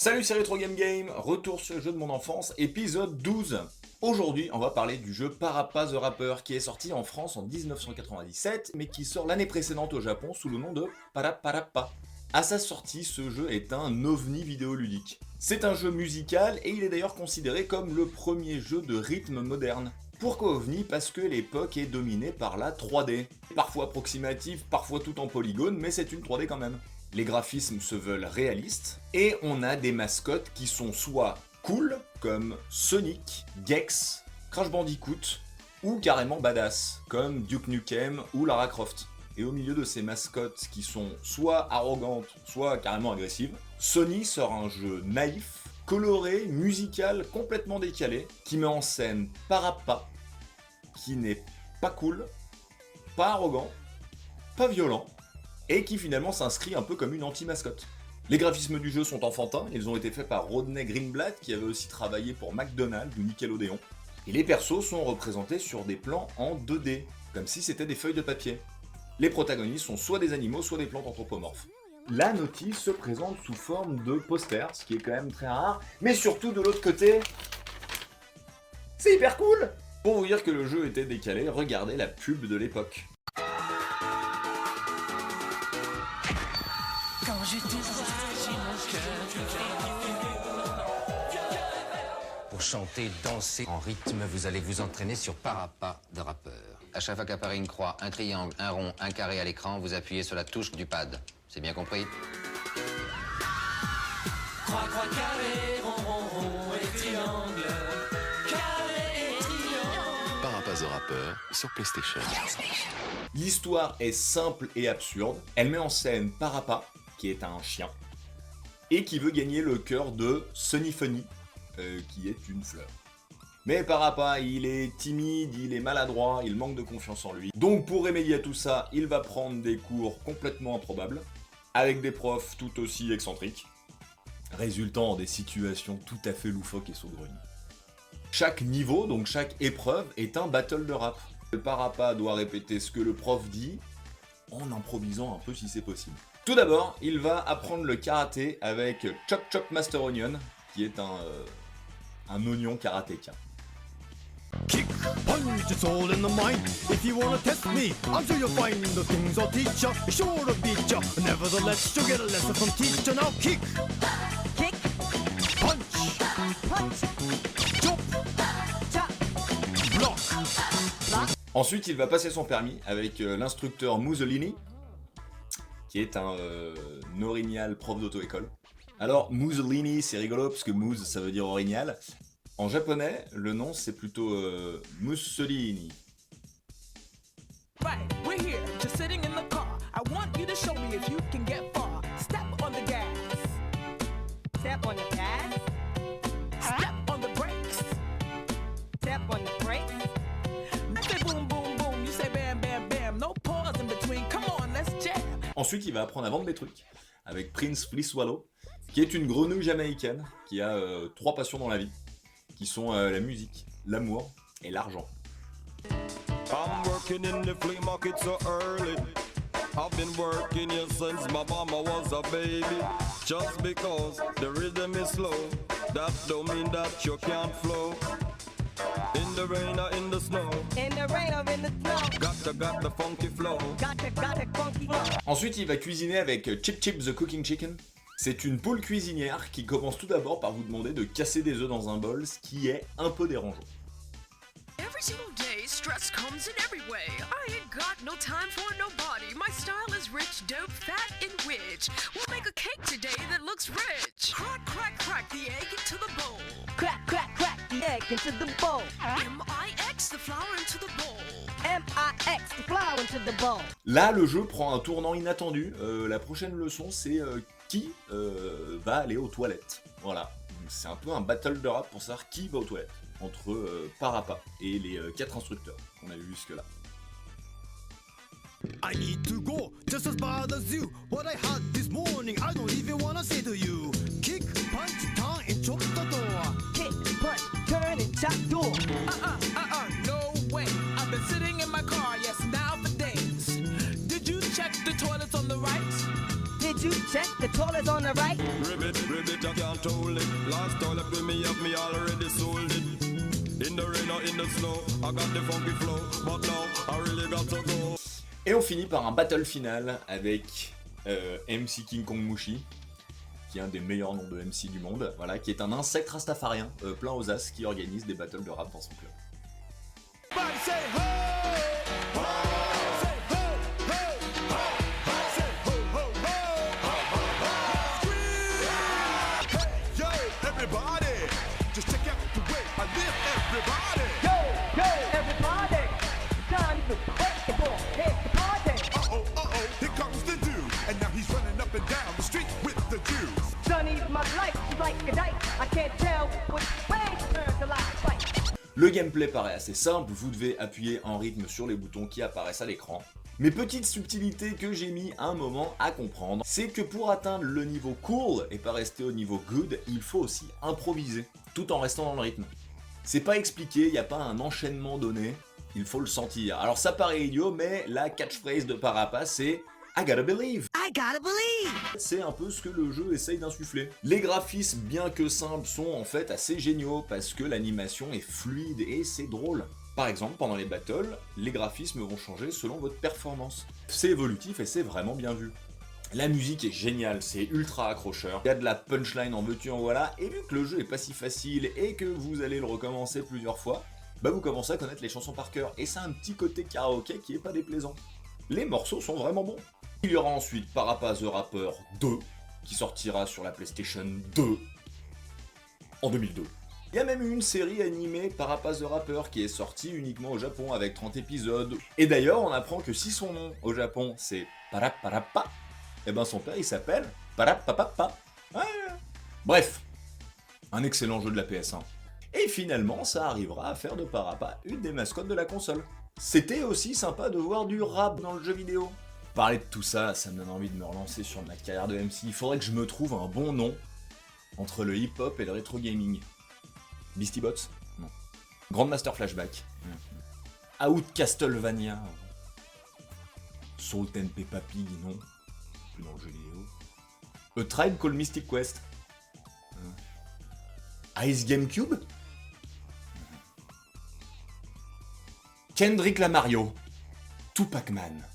Salut, c'est Retro Game Game, retour sur le jeu de mon enfance, épisode 12. Aujourd'hui, on va parler du jeu Parappa the Rapper, qui est sorti en France en 1997, mais qui sort l'année précédente au Japon sous le nom de Parappa. À sa sortie, ce jeu est un ovni vidéoludique. C'est un jeu musical, et il est d'ailleurs considéré comme le premier jeu de rythme moderne. Pourquoi ovni? Parce que l'époque est dominée par la 3D. Parfois approximative, parfois tout en polygone, mais c'est une 3D quand même. Les graphismes se veulent réalistes, et on a des mascottes qui sont soit cool, comme Sonic, Gex, Crash Bandicoot, ou carrément badass, comme Duke Nukem ou Lara Croft. Et au milieu de ces mascottes qui sont soit arrogantes, soit carrément agressives, Sony sort un jeu naïf, coloré, musical, complètement décalé, qui met en scène Parappa, qui n'est pas cool, pas arrogant, pas violent, et qui finalement s'inscrit un peu comme une anti-mascotte. Les graphismes du jeu sont enfantins, ils ont été faits par Rodney Greenblatt, qui avait aussi travaillé pour McDonald's ou Nickelodeon. Et les persos sont représentés sur des plans en 2D, comme si c'était des feuilles de papier. Les protagonistes sont soit des animaux, soit des plantes anthropomorphes. La notice se présente sous forme de poster, ce qui est quand même très rare, mais surtout de l'autre côté, c'est hyper cool! Pour vous dire que le jeu était décalé, regardez la pub de l'époque. Quand je te vois, j'ai mon cœur. Pour chanter, danser en rythme, vous allez vous entraîner sur Parappa de Rapper. À chaque fois qu'apparaît une croix, un triangle, un rond, un carré à l'écran, vous appuyez sur la touche du pad. C'est bien compris? Croix, carré, rond et triangle. Carré et triangle. Parappa the Rapper sur PlayStation. L'histoire est simple et absurde. Elle met en scène Parappa, qui est un chien, et qui veut gagner le cœur de Sunny Funny, qui est une fleur. Mais Parappa, il est timide, il est maladroit, il manque de confiance en lui. Donc pour remédier à tout ça, il va prendre des cours complètement improbables, avec des profs tout aussi excentriques, résultant en des situations tout à fait loufoques et saugrenues. Chaque niveau, donc chaque épreuve, est un battle de rap. Parappa doit répéter ce que le prof dit, en improvisant un peu si c'est possible. Tout d'abord, il va apprendre le karaté avec Chop Chop Master Onion, qui est un oignon karatéka. Kick, punch, it's all in the mind. If you wanna test me, I'm sure you'll find the things I'll teach ya. Sure to beat ya. Nevertheless, you'll get a lesson from teacher. Now kick, Kick, punch, punch, chop, chop, block. Ensuite, il va passer son permis avec l'instructeur Mussolini, qui est un orignal prof d'auto-école. Alors, Mussolini, c'est rigolo, parce que Mousse, ça veut dire orignal. En japonais, le nom, c'est plutôt Mussolini. Right, we're here, just sitting in the car. I want you to show me if you can get far. Step on the gas. step on the gas, Step on the brakes. step on the brakes. I say boom, boom, boom. You say bam, bam, bam. No pause in between. Come on, let's jam. Ensuite, il va apprendre à vendre des trucs avec Prince Flea Swallow, qui est une grenouille jamaïcaine qui a 3 passions dans la vie, qui sont la musique, l'amour et l'argent. I'm working in the flea market so early. I've been working here since my mama was a baby. Just because the rhythm is slow, that don't mean that you can't flow. In the rain or in the snow, In the rain or in the snow, got the funky flow. got the funky flow. Ensuite, il va cuisiner avec Chip Chip the Cooking Chicken. C'est une poule cuisinière qui commence tout d'abord par vous demander de casser des œufs dans un bol, ce qui est un peu dérangeant. Every single day, stress comes in every way. I ain't got no time for nobody. My style is rich, dope, fat, and witch. We'll make a cake today that looks rich. Crack, crack, crack the egg into the bowl. Crack, crack, crack the egg into the bowl. M-I-X the flour into the bowl. M-I-X, the flour into the bowl. Là, le jeu prend un tournant inattendu. La prochaine leçon, c'est qui va aller aux toilettes. Voilà. Donc, c'est un peu un battle de rap pour savoir qui va aux toilettes. Entre Parappa et les 4 instructeurs qu'on a vu jusque-là. I need to go, just as bad as you. What I had this morning, I don't even wanna say to you. Kick, punch, turn, and chop the door. Kick, punch, turn, and chop door. No way. I've been sitting in my car, yes, now for days. Did you check the toilets on the right? Did you check the toilets on the right? Ribbit, you can't told it. Last time that with me have me already sold it. In the rain or in the snow, I got the funky flow, but now I really got to go. Et on finit par un battle final avec MC King Kong Mushi, qui est un des meilleurs noms de MC du monde, voilà, qui est un insecte rastafarien plein aux as qui organise des battles de rap dans son club. Everybody say ho, ho, say ho, ho, ho, say ho, ho, ho, scream. Hey, yo, everybody, just check out the way I live, everybody. Yo, everybody. Time to break the ball. It's the party. Uh-oh, here comes the dude, and now he's running up and down the street with the Jews. Sonny's my life. She's like a dice. I can't tell which way to turn till I fight. Le gameplay paraît assez simple, vous devez appuyer en rythme sur les boutons qui apparaissent à l'écran. Mais petite subtilité que j'ai mis un moment à comprendre, c'est que pour atteindre le niveau cool et pas rester au niveau good, il faut aussi improviser, tout en restant dans le rythme. C'est pas expliqué, il n'y a pas un enchaînement donné, il faut le sentir. Alors ça paraît idiot, mais la catchphrase de Parappa c'est I gotta believe. I gotta believe. C'est un peu ce que le jeu essaye d'insuffler. Les graphismes, bien que simples, sont en fait assez géniaux parce que l'animation est fluide et c'est drôle. Par exemple, pendant les battles, les graphismes vont changer selon votre performance. C'est évolutif et c'est vraiment bien vu. La musique est géniale, c'est ultra accrocheur, il y a de la punchline en veux-tu en voilà, et vu que le jeu est pas si facile et que vous allez le recommencer plusieurs fois, bah vous commencez à connaître les chansons par cœur, et c'est un petit côté karaoké qui est pas déplaisant. Les morceaux sont vraiment bons. Il y aura ensuite Parappa the Rapper 2, qui sortira sur la PlayStation 2 en 2002. Il y a même eu une série animée Parappa the Rapper qui est sortie uniquement au Japon avec 30 épisodes. Et d'ailleurs, on apprend que si son nom au Japon c'est Parappa, et ben son père il s'appelle Parappa. Ouais. Bref, un excellent jeu de la PS1. Et finalement, ça arrivera à faire de Parappa une des mascottes de la console. C'était aussi sympa de voir du rap dans le jeu vidéo. Parler de tout ça, ça me donne envie de me relancer sur ma carrière de MC. Il faudrait que je me trouve un bon nom entre le hip-hop et le rétro gaming. Beastie Bots ? Non. Grandmaster Flashback. Out Castlevania. Salt and Peppa Pig, non. Plus dans le jeu vidéo. A Tribe Called Mystic Quest. Ice GameCube. Kendrick Lamario. Tupac Man.